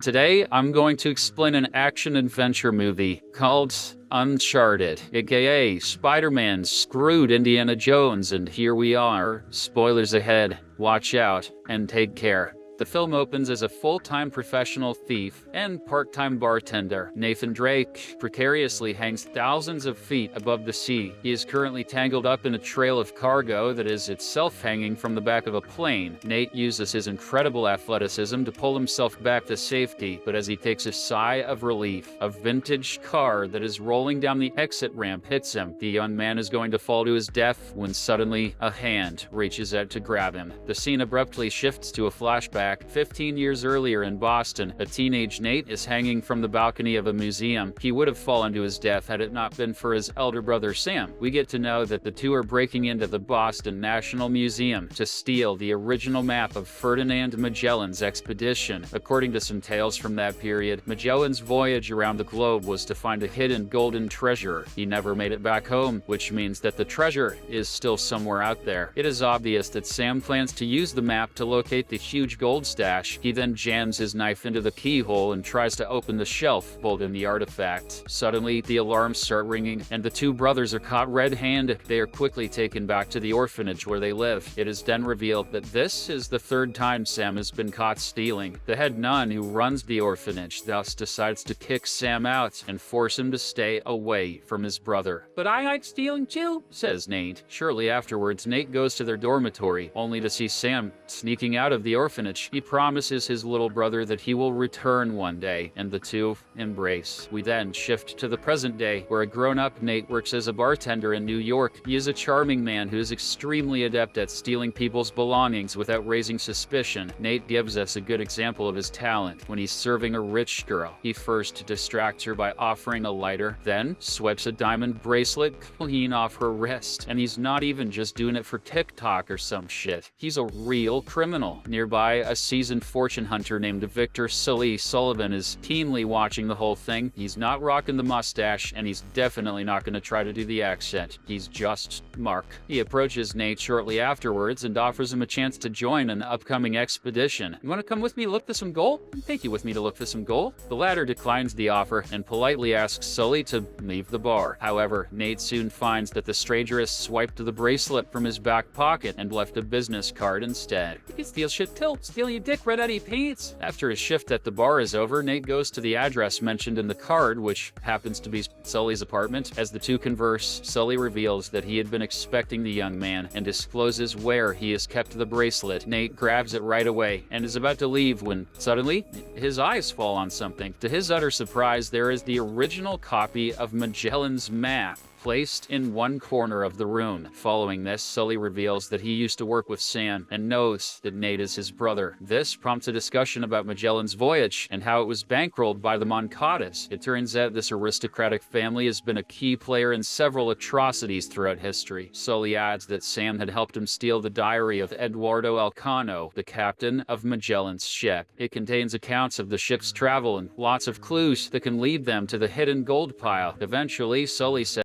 Today, I'm going to explain an action-adventure movie called Uncharted, aka Spider-Man screwed Indiana Jones, and here we are. Spoilers ahead. Watch out and take care. The film opens as a full-time professional thief and part-time bartender. Nathan Drake precariously hangs thousands of feet above the sea. He is currently tangled up in a trail of cargo that is itself hanging from the back of a plane. Nate uses his incredible athleticism to pull himself back to safety, but as he takes a sigh of relief, a vintage car that is rolling down the exit ramp hits him. The young man is going to fall to his death when suddenly a hand reaches out to grab him. The scene abruptly shifts to a flashback. 15 years earlier in Boston, a teenage Nate is hanging from the balcony of a museum. He would have fallen to his death had it not been for his elder brother Sam. We get to know that the two are breaking into the Boston National Museum to steal the original map of Ferdinand Magellan's expedition. According to some tales from that period, Magellan's voyage around the globe was to find a hidden golden treasure. He never made it back home, which means that the treasure is still somewhere out there. It is obvious that Sam plans to use the map to locate the huge gold stash. He then jams his knife into the keyhole and tries to open the shelf holding the artifact. Suddenly, the alarms start ringing, and the two brothers are caught red-handed. They are quickly taken back to the orphanage where they live. It is then revealed that this is the third time Sam has been caught stealing. The head nun who runs the orphanage thus decides to kick Sam out and force him to stay away from his brother. "But I like stealing too," says Nate. Shortly afterwards, Nate goes to their dormitory, only to see Sam sneaking out of the orphanage. He promises his little brother that he will return one day, and the two embrace. We then shift to the present day, where a grown-up Nate works as a bartender in New York. He is a charming man who is extremely adept at stealing people's belongings without raising suspicion. Nate gives us a good example of his talent when he's serving a rich girl. He first distracts her by offering a lighter, then swipes a diamond bracelet clean off her wrist. And he's not even just doing it for TikTok or some shit. He's a real criminal. Nearby, a seasoned fortune hunter named Victor Sully Sullivan is keenly watching the whole thing. He's not rocking the mustache, and he's definitely not going to try to do the accent. He's just Mark. He approaches Nate shortly afterwards and offers him a chance to join an upcoming expedition. "You want to come with me to look for some gold? Take you with me to look for some gold?" The latter declines the offer and politely asks Sully to leave the bar. However, Nate soon finds that the stranger has swiped the bracelet from his back pocket and left a business card instead. "You can steal shit too. Steal your dick right out of your pants." After his shift at the bar is over, Nate goes to the address mentioned in the card, which happens to be Sully's apartment. As the two converse, Sully reveals that he had been expecting the young man and discloses where he has kept the bracelet. Nate grabs it right away and is about to leave when suddenly his eyes fall on something. To his utter surprise, there is the original copy of Magellan's map placed in one corner of the room. Following this, Sully reveals that he used to work with Sam and knows that Nate is his brother. This prompts a discussion about Magellan's voyage and how it was bankrolled by the Moncadas. It turns out this aristocratic family has been a key player in several atrocities throughout history. Sully adds that Sam had helped him steal the diary of Eduardo Elcano, the captain of Magellan's ship. It contains accounts of the ship's travel and lots of clues that can lead them to the hidden gold pile. Eventually, Sully says